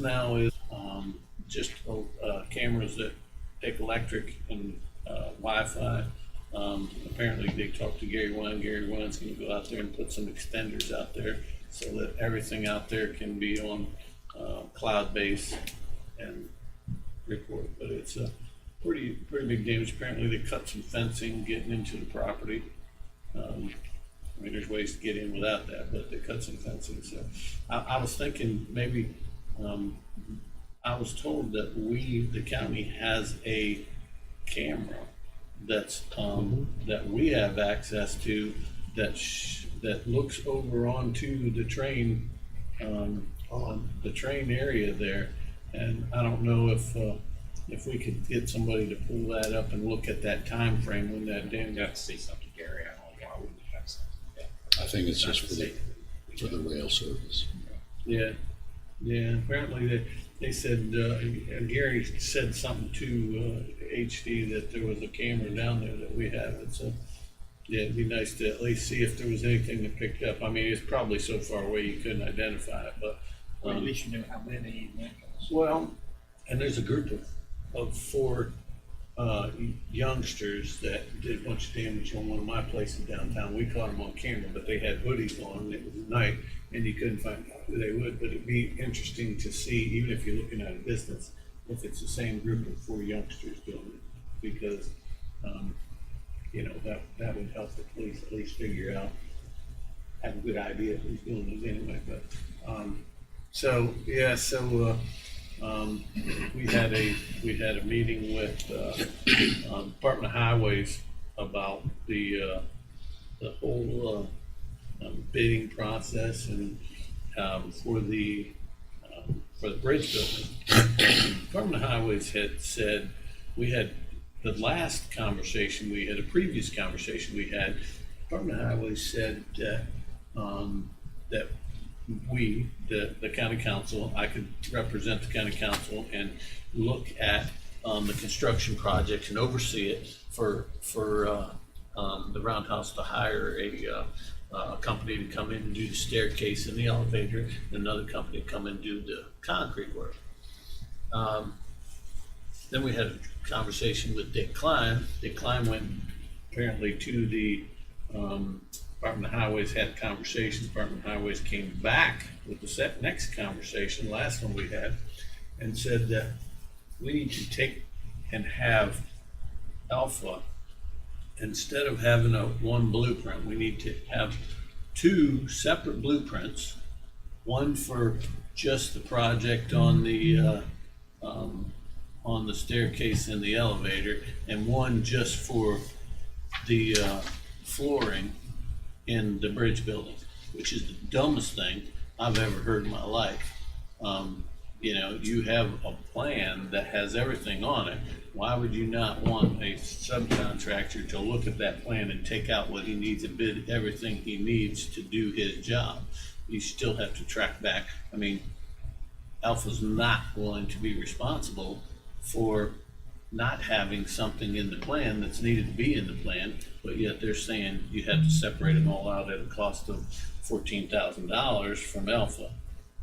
now is just cameras that take electric and Wi-Fi. Apparently they talked to Gary Wine. Gary Wine's going to go out there and put some extenders out there so that everything out there can be on cloud-based and report. But it's a pretty big damage. Apparently they cut some fencing getting into the property. I mean, there's ways to get in without that, but they cut some fencing. So I was thinking maybe, I was told that the county has a camera that's, that we have access to that looks over onto the train, on the train area there. And I don't know if we could get somebody to pull that up and look at that time frame when that damn. You have to see something, Gary. I don't know why we would have something. Yeah. I think it's just for the rail service. Yeah, yeah. Apparently they said Gary said something to HD that there was a camera down there that we have. And so yeah, it'd be nice to at least see if there was anything that picked up. I mean, it's probably so far away you couldn't identify it, but Well, at least you know how many vehicles. well, and there's a group of four youngsters that did a bunch of damage on one of my places downtown. We caught them on camera, but they had hoodies on and it was night and you couldn't find out who they would. But it'd be interesting to see, even if you're looking at a distance, if it's the same group of four youngsters doing it, because you know, that would help the police at least figure out, have a good idea who's doing it anyway. But so yeah, so we had a meeting with Department of Highways about the whole bidding process and for the bridge building. Department of Highways had said we had the last conversation we had, a previous conversation we had. Department of Highways said that that we, the county council, I could represent the county council and look at the construction projects and oversee it for the Roundhouse to hire a company to come in and do the staircase and the elevator, and another company to come in and do the concrete work. Then we had a conversation with Dick Klein. Dick Klein went apparently to the Department of Highways, had a conversation. Department of Highways came back with the next conversation, last one we had, and said that we need to take and have Alpha, instead of having one blueprint, we need to have two separate blueprints, one for just the project on the staircase and the elevator, and one just for the flooring in the bridge building, which is the dumbest thing I've ever heard in my life. You know, you have a plan that has everything on it. Why would you not want a subcontractor to look at that plan and take out what he needs and bid everything he needs to do his job? You still have to track back. I mean, Alpha's not willing to be responsible for not having something in the plan that's needed to be in the plan, but yet they're saying you have to separate them all out at a cost of $14,000 from Alpha.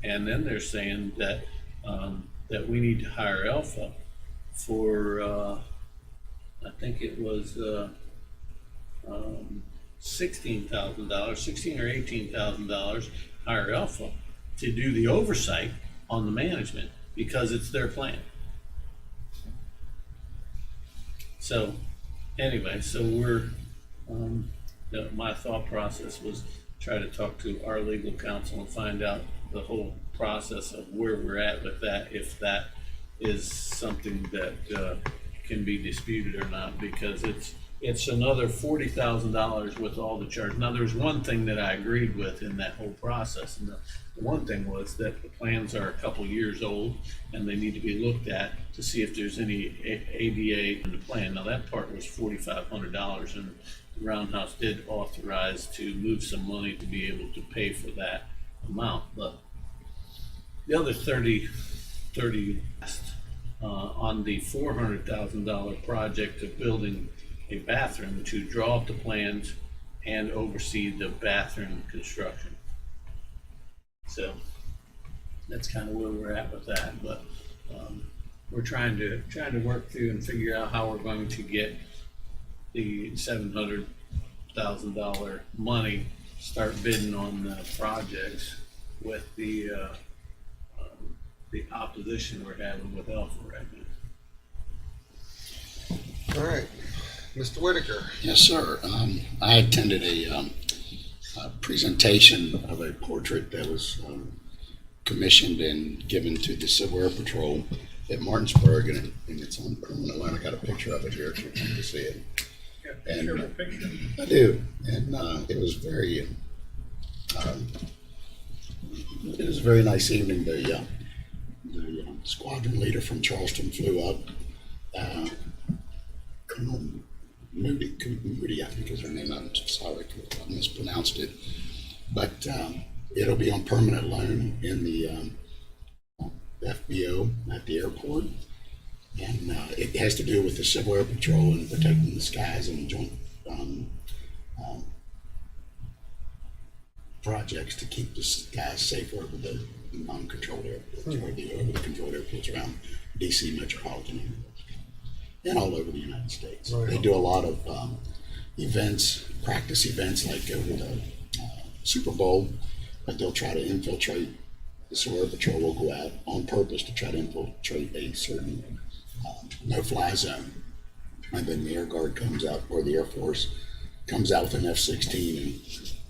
And then they're saying that that we need to hire Alpha for I think it was $16,000, $16,000 or $18,000, hire Alpha to do the oversight on the management because it's their plan. So anyway, so we're, my thought process was try to talk to our legal counsel and find out the whole process of where we're at with that, if that is something that can be disputed or not, because it's another $40,000 with all the charges. Now, there's one thing that I agreed with in that whole process, and the one thing was that the plans are a couple years old and they need to be looked at to see if there's any ADA in the plan. Now, that part was $4,500, and the Roundhouse did authorize to move some money to be able to pay for that amount. But the other 30 on the $400,000 project of building a bathroom to draw up the plans and oversee the bathroom construction. So that's kind of where we're at with that. But we're trying to work through and figure out how we're going to get the $700,000 money, start bidding on the projects with the opposition we're having with Alpha right now. All right, Mr. Whitaker. Yes, sir. I attended a presentation of a portrait that was commissioned and given to the Civil Air Patrol at Martinsburg, and it's on permanent line. I got a picture of it here if you want to see it. And I do, and it was very, it was a very nice evening. The squadron leader from Charleston flew up. Colonel Moody, I think is her name. I'm sorry if I mispronounced it, but it'll be on permanent loan in the FBO at the airport, and it has to do with the Civil Air Patrol and protecting the skies and joint projects to keep the skies safer over the non-controlled airports or over the controlled airports around DC metropolitan areas and all over the United States. Right. They do a lot of events, practice events like over the Super Bowl, but they'll try to infiltrate. The Civil Air Patrol will go out on purpose to try to infiltrate a certain no-fly zone, and then the Air Guard comes out, or the Air Force comes out with an F-16 and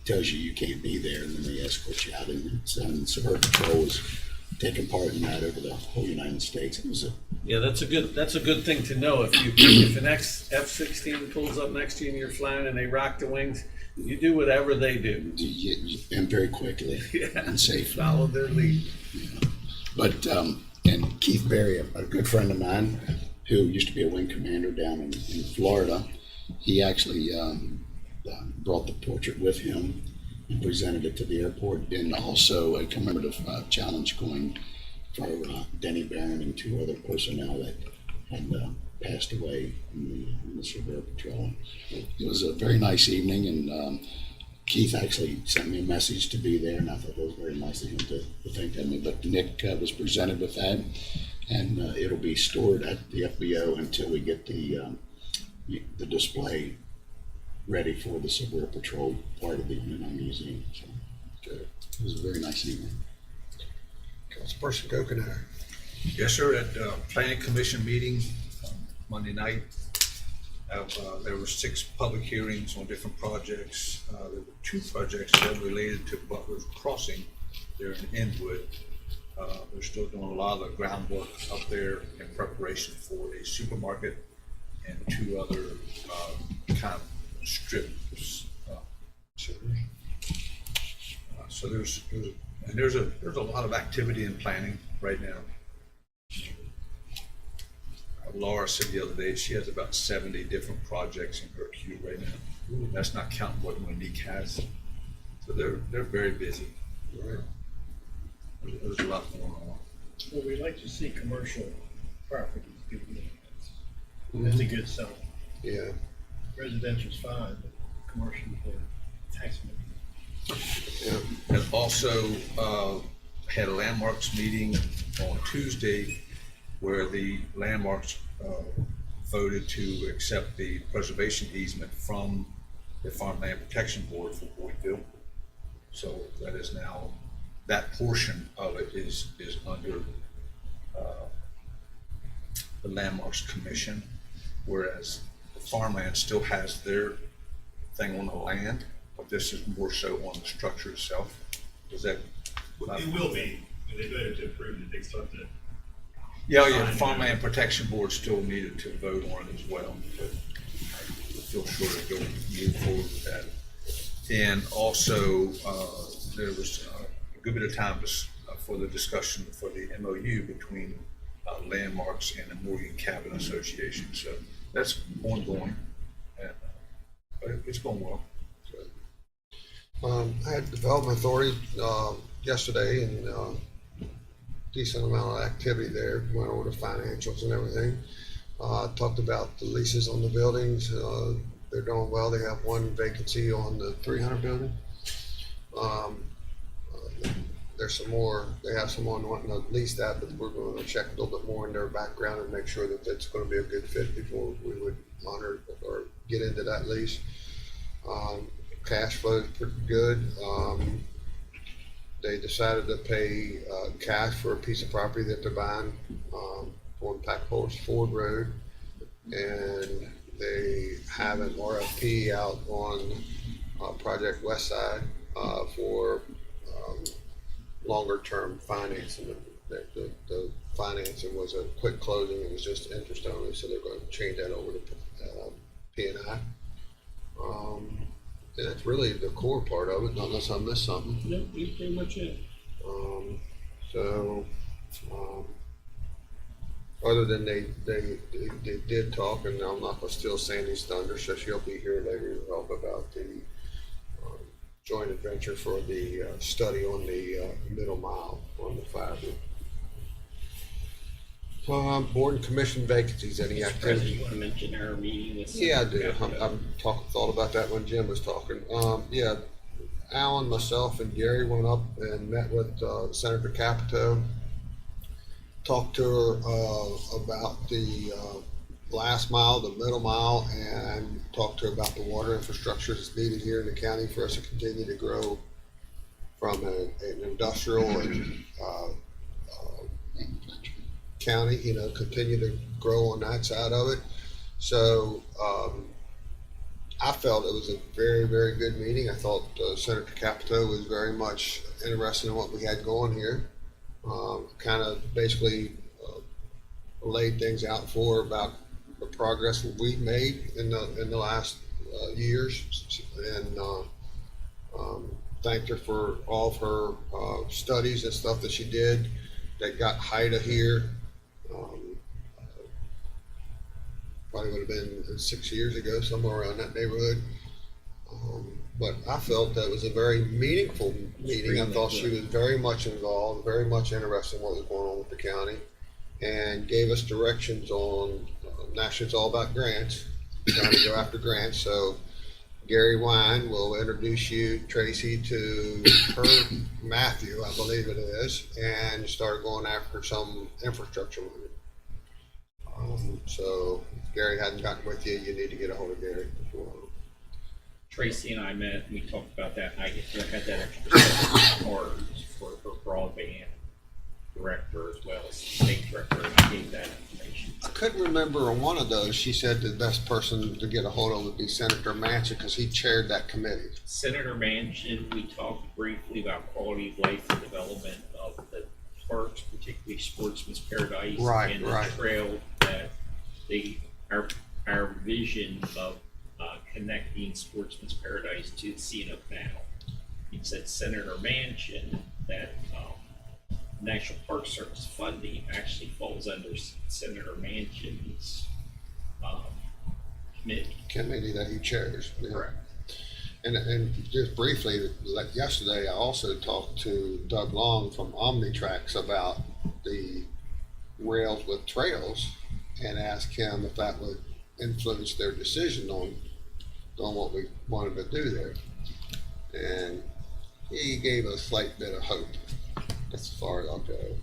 tells you can't be there, and then they escort you out. And the Civil Air Patrol is taking part in that over the whole United States. It was Yeah, that's a good thing to know. If an F-16 pulls up next to you and you're flying and they rock the wings, you do whatever they do. and very quickly and safely. Follow their lead. But and Keith Berry, a good friend of mine, who used to be a wing commander down in Florida, he actually brought the portrait with him and presented it to the airport, and also a commemorative challenge coin for Denny Barron and two other personnel that had passed away in the Civil Air Patrol. It was a very nice evening, and Keith actually sent me a message to be there, and I thought it was very nice of him to think of me. But Nick was presented with that, and it'll be stored at the FBO until we get the display ready for the Civil Air Patrol part of the museum. So it was a very nice evening. Councilperson Gokenhour. Yes, sir. At Planning Commission meeting Monday night, there were 6 public hearings on different projects. There were 2 projects that related to Butler's Crossing there in Inwood. They're still doing a lot of the groundwork up there in preparation for a supermarket and 2 other kind of strips. So there's a lot of activity in planning right now. Laura said the other day she has about 70 different projects in her queue right now. That's not counting what Monique has. So they're very busy. Right. There's a lot going on. Well, we like to see commercial properties get units. That's a good sign. Yeah. Residential's fine, but commercial for tax money. And also had a landmarks meeting on Tuesday where the landmarks voted to accept the preservation easement from the Farmland Protection Board for Boydville. So that is now, that portion of it is under the Landmarks Commission, whereas the farmland still has their thing on the land, but this is more so on the structure itself. Is that? It will be. They voted to approve it. They start to. Yeah, Farmland Protection Board still needed to vote on it as well, but I feel sure to go move forward with that. And also, there was a good bit of time for the discussion for the MOU between Landmarks and the Morgan Cabin Association. So that's ongoing, and but it's going well. I had Development Authority yesterday, and decent amount of activity there. Went over the financials and everything. Talked about the leases on the buildings. They're doing well. They have one vacancy on the 300 building. there's some more, they have someone wanting to lease that, but we're gonna check a little bit more in their background and make sure that that's gonna be a good fit before we would honor or get into that lease. Cash flow is pretty good. They decided to pay, cash for a piece of property that they're buying, on Pack Horse Ford Road. And they have an RFP out on, Project West Side, for, longer term financing. The financing was a quick closing, it was just interest only, so they're going to change that over to P&I. And that's really the core part of it, not unless I missed something. No, that's pretty much it. So, other than they did talk, and I'm not gonna steal Sandy's thunder, so she'll be here later to talk about the joint adventure for the study on the middle mile on the fiber. Board and commission vacancies, any Mr. President, activity? you want to mention our meeting with? Yeah, I do. Thought about that when Jim was talking. Yeah, Alan, myself, and Gary went up and met with Senator Capito. Talked to her about the last mile, the middle mile, and talked to her about the water infrastructure that's needed here in the county for us to continue to grow from an industrial and county, you know, continue to grow on that side of it. So I felt it was a very, very good meeting. I thought Senator Capito was very much interested in what we had going here. Kind of basically laid things out for her about the progress that we've made in the last years, and thanked her for all of her studies and stuff that she did that got HIDA here. Probably would have been 6 years ago, somewhere around that neighborhood. But I felt that was a very meaningful meeting. I thought she was very much involved, very much interested in what was going on with the county, and gave us directions on, naturally it's all about grants, trying to go after grants. So Gary Wine will introduce you, Tracy, to her Matthew, I believe it is, and start going after some infrastructure money. So if Gary hadn't gotten with you, you need to get a hold of Gary before. Tracy and I met, and we talked about that, and I had that extra set of cards for her broadband director as well as state director, and I gave that information. I couldn't remember on one of those, she said the best person to get a hold of would be Senator Manchin because he chaired that committee. Senator Manchin, we talked briefly about quality of life and development of the parks, particularly Sportsman's Paradise. Right, and the right. trail that our vision of connecting Sportsman's Paradise to the CNO Canal. He said Senator Manchin that National Park Service funding actually falls under Senator Manchin's Committee that he chairs. Yeah. Correct. And just briefly, like yesterday, I also talked to Doug Long from Omnitrax about the rails with trails and asked him if that would influence their decision on what we wanted to do there. And he gave a slight bit of hope. That's as far as I'll go.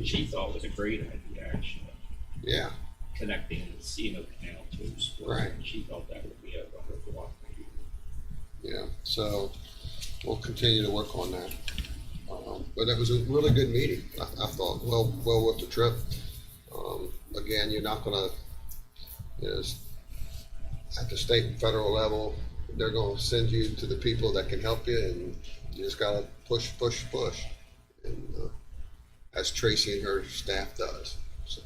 She thought it was a great idea, actually, Yeah, connecting the CNO Canal to sports. Right. She thought that would be a wonderful opportunity. yeah. So we'll continue to work on that. But it was a really good meeting. I thought well worth the trip. Again, you're not gonna, at the state and federal level, they're gonna send you to the people that can help you, and you just gotta push. And as Tracy and her staff does. So,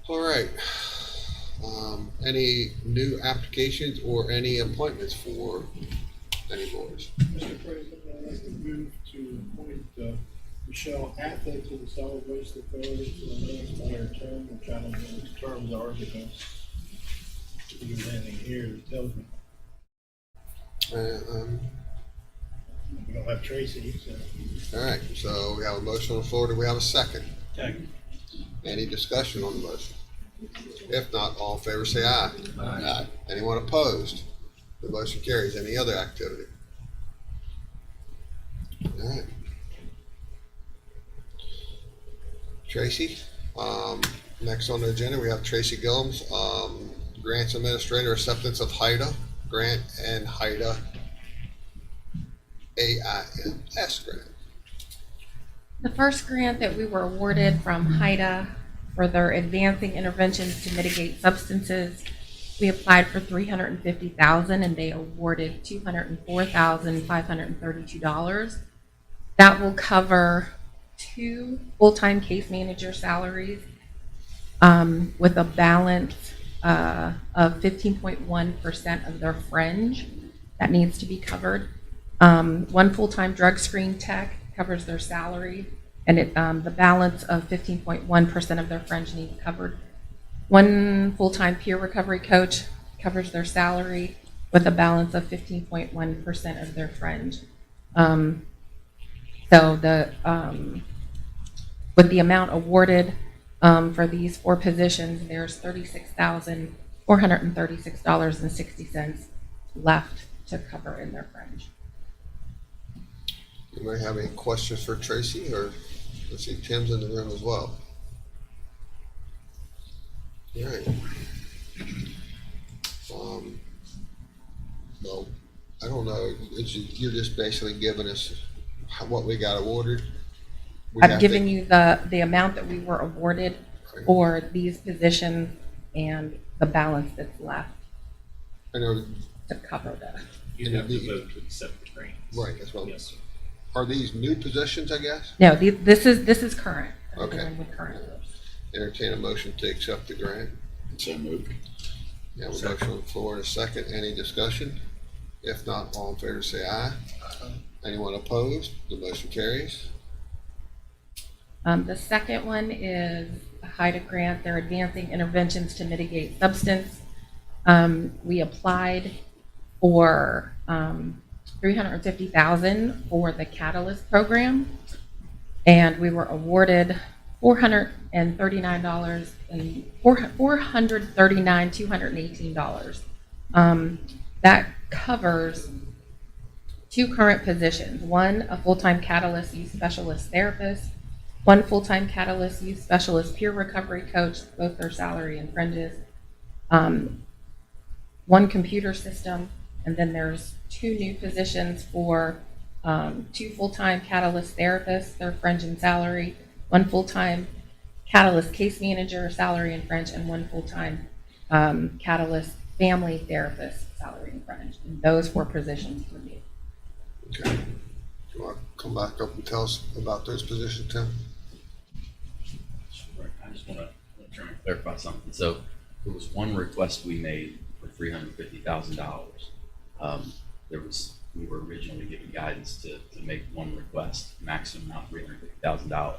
all right. Any new applications or any appointments for any boards? Mr. President, I'd like to move to appoint Michelle Athey to the Solid Waste Authority for the unexpired term, which I don't know what the terms are because there's anything here that tells me. We don't have Tracy, so. All right, so we have a motion on the floor. Do we have a second? Second. Any discussion on the motion? If not, all in favor say aye. Aye. Anyone opposed? The motion carries. Any other activity? All right. Tracy, next on the agenda, we have Tracy Gillums, Grants Administrator, Acceptance of HIDA Grant and HIDA AIMS Grant. The first grant that we were awarded from HIDA for their advancing interventions to mitigate substances, we applied for $350,000 and they awarded $204,532. That will cover 2 full-time case manager salaries with a balance of 15.1% of their fringe that needs to be covered. 1 full-time drug screen tech covers their salary, and the balance of 15.1% of their fringe needs covered. 1 full-time peer recovery coach covers their salary with a balance of 15.1% of their fringe. With the amount awarded for these 4 positions, there's $36,436.60 left to cover in their fringe. Anybody have any questions for Tracy, or let's see, Tim's in the room as well. All right. Well, I don't know, you're just basically giving us what we got awarded. I've given you the amount that we were awarded for these positions and the balance that's left I know, to cover that. You have to vote to accept the grant. right, that's what, Yes, sir. are these new positions, I guess? No, this is current. Okay. Everyone with current. Entertain a motion to accept the grant. So moved. You have a motion on the floor in a second. Any discussion? If not, all in favor say aye. Anyone opposed? The motion carries. The second one is a HIDA grant. They're advancing interventions to mitigate substance. We applied for $350,000 for the Catalyst program, and we were awarded $439,218. That covers 2 current positions. 1, a full-time Catalyst Youth Specialist Therapist, 1 full-time Catalyst Youth Specialist Peer Recovery Coach, both their salary and fringes, 1 computer system, and then there's 2 new positions for 2 full-time Catalyst Therapists, their fringe and salary, 1 full-time Catalyst Case Manager, salary and fringe, and 1 full-time Catalyst Family Therapist, salary and fringe. And those 4 positions were new. Okay. Do you want to come back up and tell us about those positions, Tim? Sure. I just want to try and clarify something. So there was 1 request we made for $350,000. We were originally given guidance to make 1 request, maximum amount $350,000.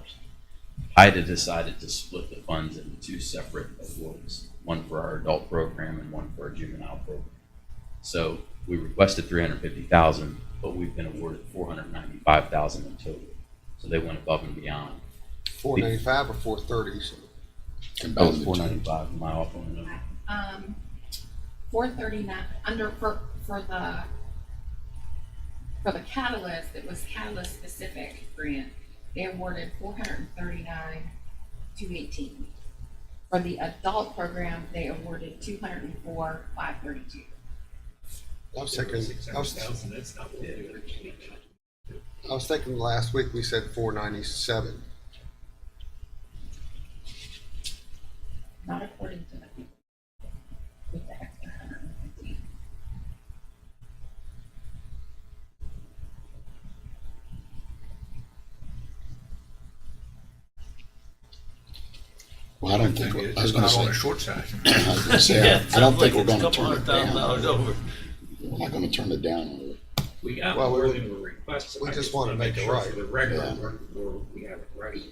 HIDA decided to split the funds into 2 separate awards, 1 for our adult program and 1 for our juvenile program. So we requested $350,000, but we've been awarded $495,000 in total. So they went above and beyond. 495 or 430? So. Oh, it's $495. Am I off on the number? 439 for the Catalyst, it was Catalyst specific grant. They awarded $439,218. For the adult program, they awarded $204,532. I was thinking, That's not what they originally did. I was thinking last week we said 497. Not according to the people with the extra 150. Well, I don't think, I was It's gonna not on the say, short side. I was gonna say, I don't think we're Sounds gonna like it's a turn it couple $100,000 down. over. We're not gonna turn it down. are we? We got Well, more we- than we requested. we I just wanna wanna make it sure right. For the record, Yeah. we have it right.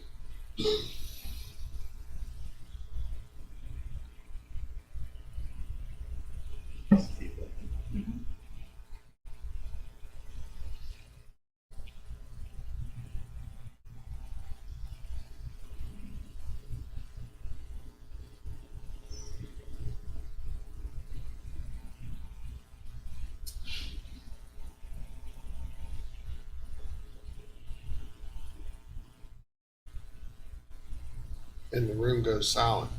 and the room goes silent.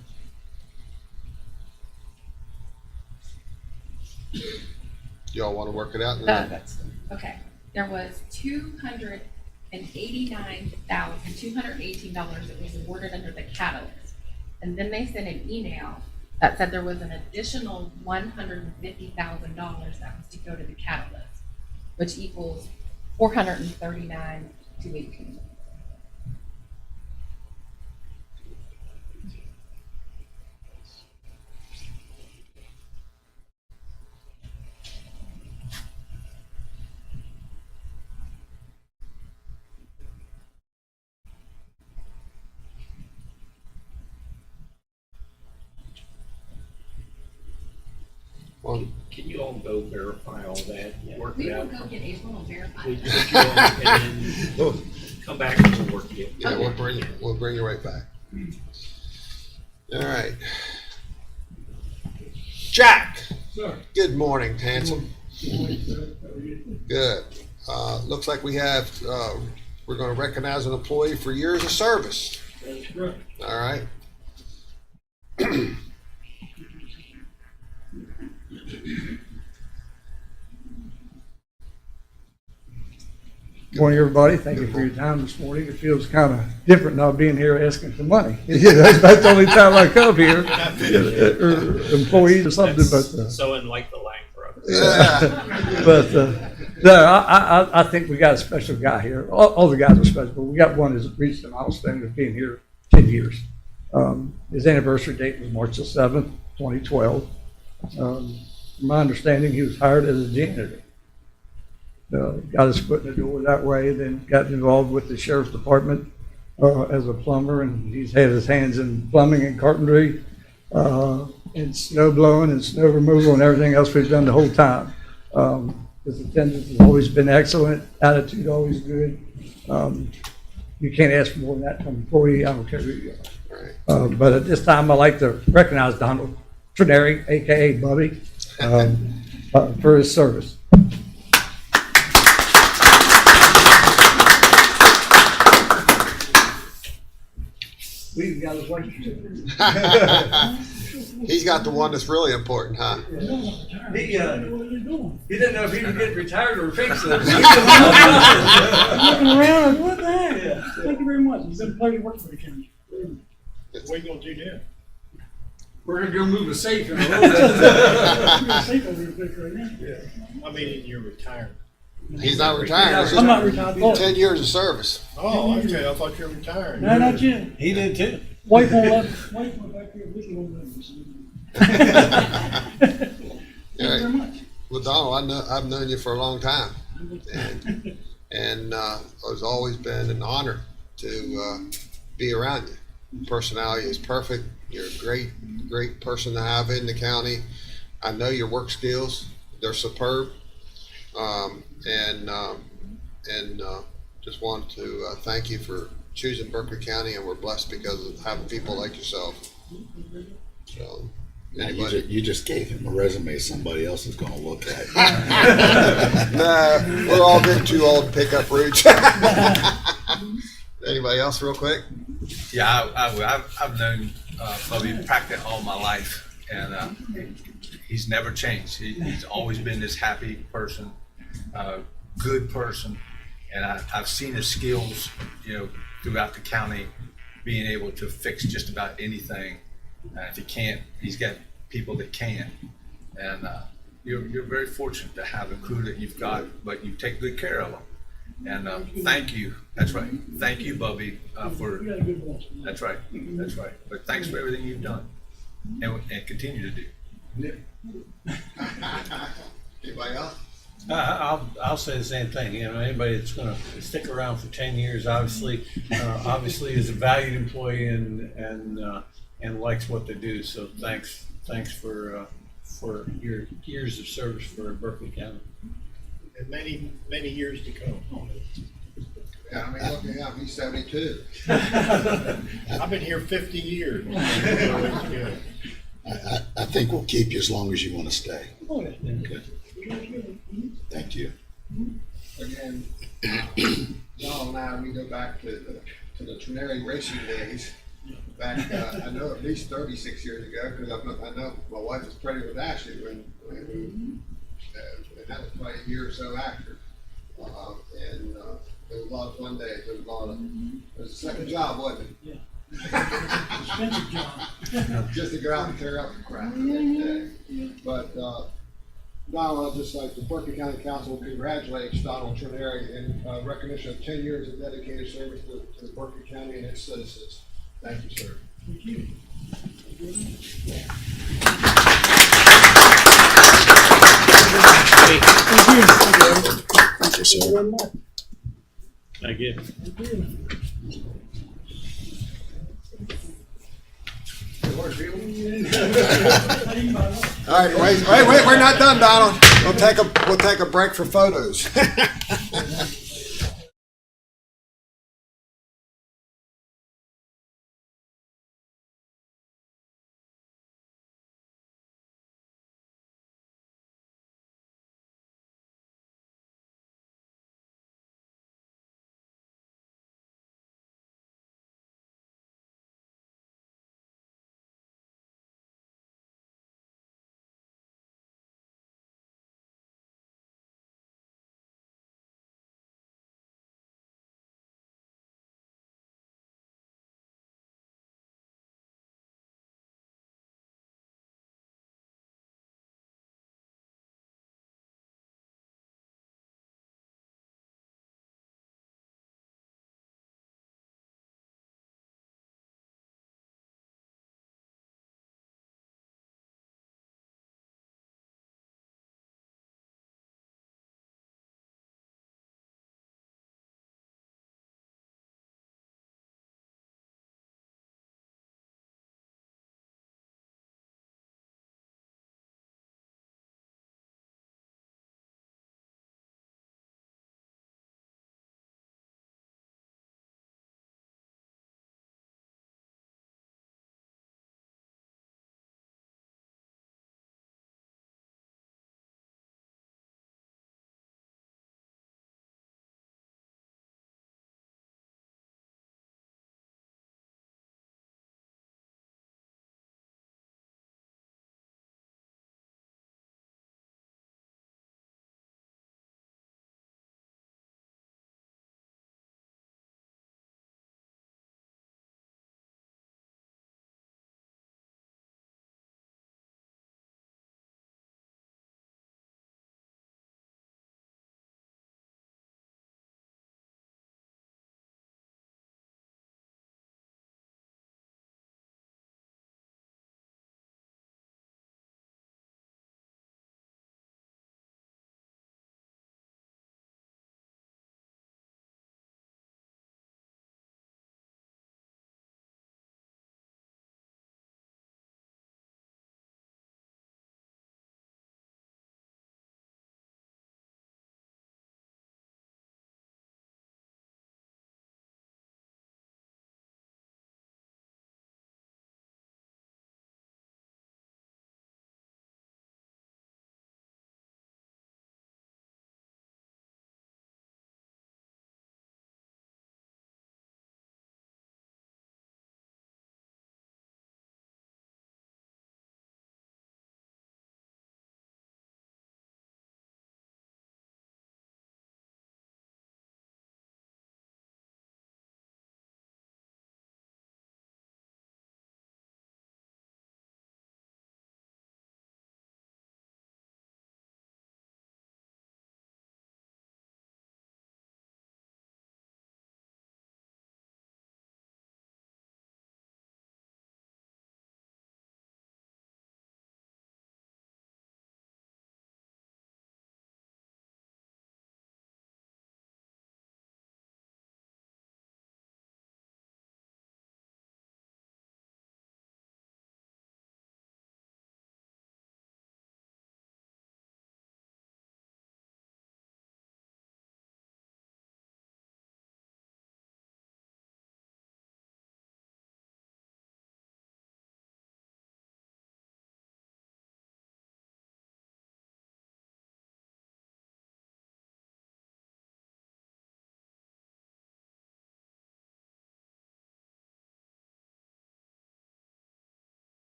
Y'all want to work it out? Okay, there was $289,218 that was awarded under the catalyst. And then they sent an email that said there was an additional $150,000 that was to go to the catalyst, which equals $439,218. Well, Can you all go verify all that, work We it will out? go get April and verify. Would you all, and then come back and we'll work it. yeah, we'll bring you right back. All right. Jack. Sir. Good morning, handsome. Morning, sir. How are you? Good. Looks like we have, we're going to recognize an employee for years of service. That's correct. All right. Morning, everybody. Thank you for your time this morning. It feels kind of different not being here asking for money. That's the only time I come here, or employees or something, but, So unlike the Lang brothers. Yeah. no, I think we got a special guy here. All the guys are special, but we got one who's reached a milestone of being here 10 years. His anniversary date was March the 7th, 2012. From my understanding, he was hired as a janitor. Got his foot in the door that way, then got involved with the sheriff's department as a plumber, and he's had his hands in plumbing and carpentry, and snow blowing and snow removal and everything else we've done the whole time. His attendance has always been excellent, attitude always good. You can't ask for more than that from an employee, I don't care who you are. But at this time, I'd like to recognize Donald Trenary, AKA Bubby, for his service. We've got his wife too. He's got the one that's really important, huh? He didn't know if he would get retired or fix it. Looking around, what the heck? Thank you very much. It's been a pleasure working for you, Ken. What are you gonna do now? We're gonna go move a safe in a little bit. You're safe over here right now. I mean, you're retired. He's not retired. It's I'm just not retired. 10 years of service. Oh, okay, I thought you were retired. No, not yet. He did too. Wife won't let, wife went back here, we can hold that. Thank you very much. Well, Donald, I've known you for a long time, and it's always been an honor to be around you. Personality is perfect. You're a great person to have in the county. I know your work skills; they're superb, and just want to thank you for choosing Berkeley County, and we're blessed because of having people like yourself. So. Now, you just gave him a resume somebody else is gonna look at. No, we're all getting too old to pick up roots. Anybody else real quick? Yeah, I've known Bubby practically all my life, and he's never changed. He's always been this happy person, good person, and I've seen his skills, throughout the county, being able to fix just about anything. If he can't, he's got people that can, and you're very fortunate to have the crew that you've got. But you take good care of them, and thank you. That's right. Thank you, Bubby, for. You got a good boss. That's right. That's right. But thanks for everything you've done, and continue to do. Anybody else? I'll say the same thing. Anybody that's going to stick around for 10 years, obviously is a valued employee and likes what they do. So thanks for your years of service for Berkeley County. And many, many years to come. Yeah, I mean, look at him, he's 72. I've been here 50 years. It's good. I think we'll keep you as long as you want to stay. Oh, yeah. Okay. Thank you. Again, Donald and I, we go back to the Trenary racing days. fact, I know at least 36 years ago, because I know my wife was pregnant with Ashley and that was probably a year or so after. It was a lot of fun days. It was a second job, wasn't it? Expensive job. Just to go out and tear up the crap the next day. But Donald, I'd just like the Berkeley County Council congratulates Donald Trenary in recognition of 10 years of dedicated service to Berkeley County and its citizens. Thank you, sir. Thank you. Thank you, sir. I get. All right, wait, we're not done, Donald. We'll take a break for photos.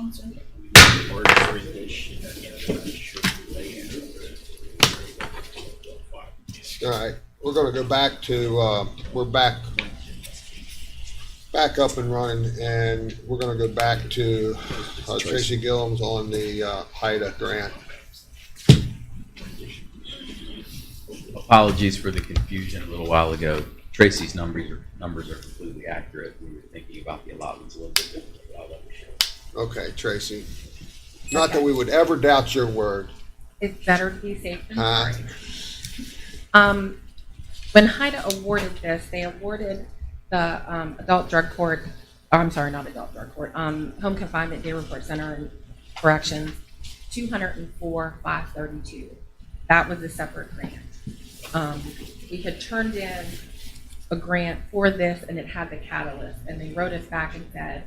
Artist rendition, should lay All right, we're gonna go back to, we're back up and running, and we're gonna go back to Tracy Gillums on the HIDA grant. Apologies for the confusion a little while ago. Tracy's numbers are completely accurate. We were thinking about the allotments a little bit differently. I'll let you show. Okay, Tracy. Not that we would ever doubt your word. It's better to be safe than Huh? sorry. When HIDA awarded this, they awarded the adult drug court, I'm sorry, not adult drug court, home confinement day report center and corrections, 204,532. That was a separate grant. We had turned in a grant for this, and it had the catalyst, and they wrote us back and said,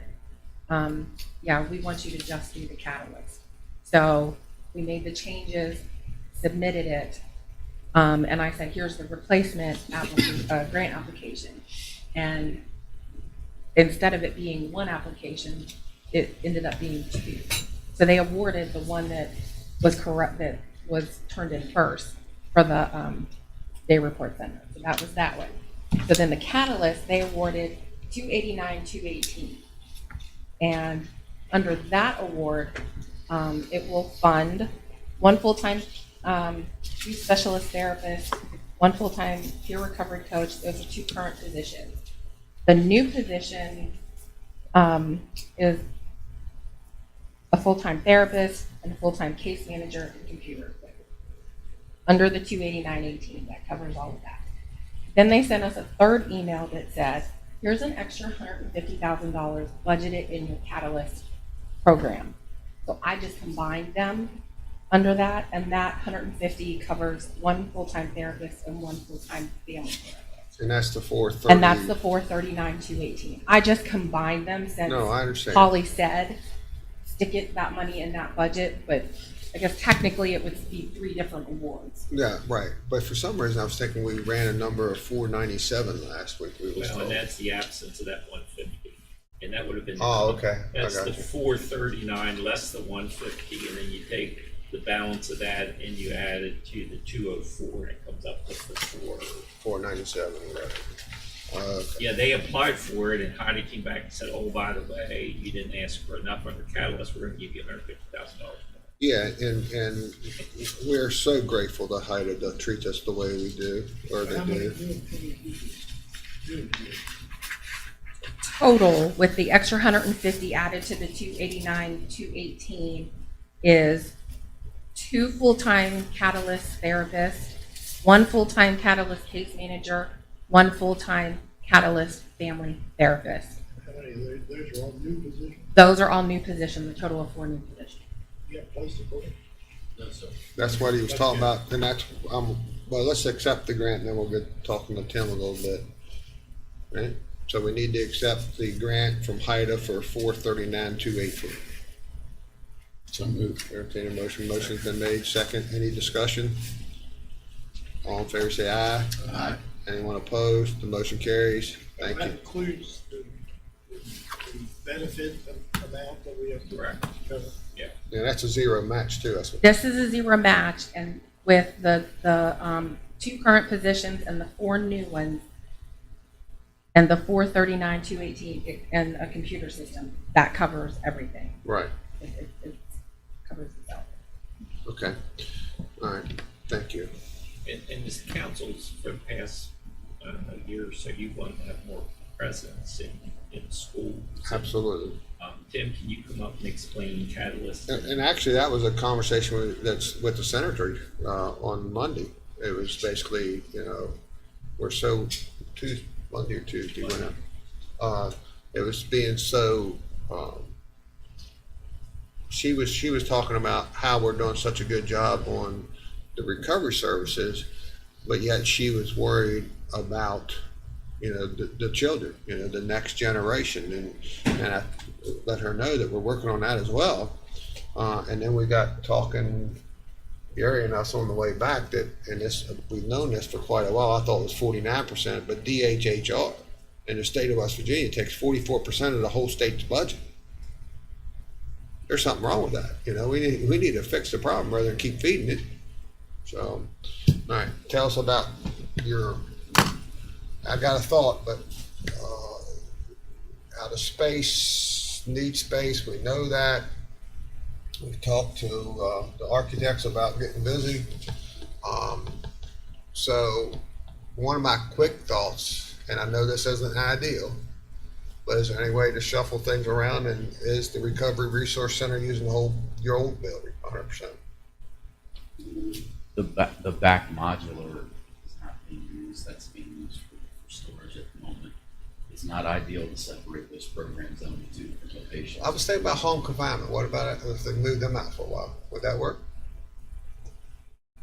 yeah, we want you to just do the catalyst. So we made the changes, submitted it, and I said, here's the replacement grant application. And instead of it being one application, it ended up being two. So they awarded the one that was correct, that was turned in first for the day report center. So that was that one. So then the catalyst, they awarded 289,218. And under that award, it will fund one full-time youth specialist therapist, one full-time peer recovery coach. Those are two current positions. The new position is a full-time therapist and a full-time case manager and computer equipment. Under the 289,18, that covers all of that. Then they sent us a third email that said, here's an extra $150,000 budgeted in your Catalyst program. So I just combined them under that, and that 150 covers one full-time therapist and one full-time family therapist. And that's the 430. And that's the 439,218. I just combined them since No, I understand. Polly said, stick that money in that budget, but I guess technically it would be three different awards. Yeah, right. But for some reason, I was thinking we ran a number of 497 last week. We was Well, and told. that's the absence of that 150, and that would have been. Oh, okay. I That's got the you. 439 less the 150, and then you take the balance of that and you add it to the 204, and it comes up with the 497. Right. Okay. Yeah, they applied for it, and Heidi came back and said, "Oh, by the way, you didn't ask for enough under Catalyst. We're going to give you $150,000 more." Yeah, and we're so grateful to HIDA to treat us the way we do, or they do. Total with the extra 150 added to the 289,218 is two full-time Catalyst therapists, one full-time Catalyst case manager, one full-time Catalyst family therapist. How many of those are all new positions? Those are all new positions, a total of 4 new positions. You got a place to put it? That's what he was talking about, and that's, well, let's accept the grant, and then we'll get talking to Tim a little bit. Right? So we need to accept the grant from HIDA for 439,218. So moved. Entertain a motion. Motion's been made. Second. Any discussion? All in favor say aye. Aye. Anyone opposed? The motion carries. Thank That you. includes the benefit amount that we have to Correct. cover. Yeah, that's a zero match too. That's what. This is a zero match, and with the 2 current positions and the 4 new ones, and the 439,218 and a computer system, that covers everything. Right. It covers itself. Okay. All right. Thank you. And this council's for the past, I don't know, year or so, you want to have more presence in schools. Absolutely. Tim, can you come up and explain Catalyst? And actually, that was a conversation that's with the senator on Monday. It was basically, we're so Monday or Tuesday, whenever. It was being so. She was talking about how we're doing such a good job on the recovery services, but yet she was worried about the children, the next generation, and I let her know that we're working on that as well. And then we got talking, Gary and us on the way back, that, and this, we've known this for quite a while. I thought it was 49%, but DHHR in the state of West Virginia takes 44% of the whole state's budget. there's something wrong with that. You know, we need to fix the problem rather than keep feeding it. So, all right, tell us about your, I got a thought, but, out of space, need space, we know that. We've talked to, the architects about getting busy. So one of my quick thoughts, and I know this isn't ideal, but is there any way to shuffle things around, and is the Recovery Resource Center using your old building 100%? The back modular is not being used. That's being used for storage at the moment. It's not ideal to separate those programs into two different locations. I was thinking about home confinement. What about if they move them out for a while? Would that work?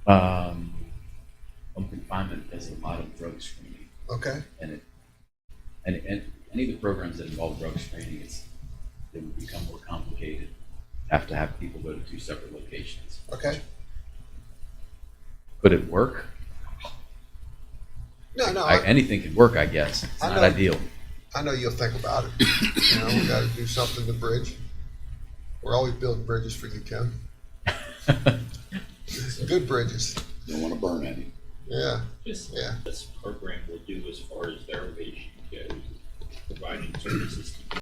Home confinement does a lot of drug screening, Okay. and any of the programs that involve drug screening, they would become more complicated. Have to have people go to two separate locations. Okay. Could it work? No, Anything could work, I guess. It's I not know. ideal. I know you'll think about it. You know, we got to do something to bridge. We're always building bridges for you, Ken. Good bridges. Don't want to burn any. Yeah. Just Yeah. this program will do as far as derivation goes, providing services to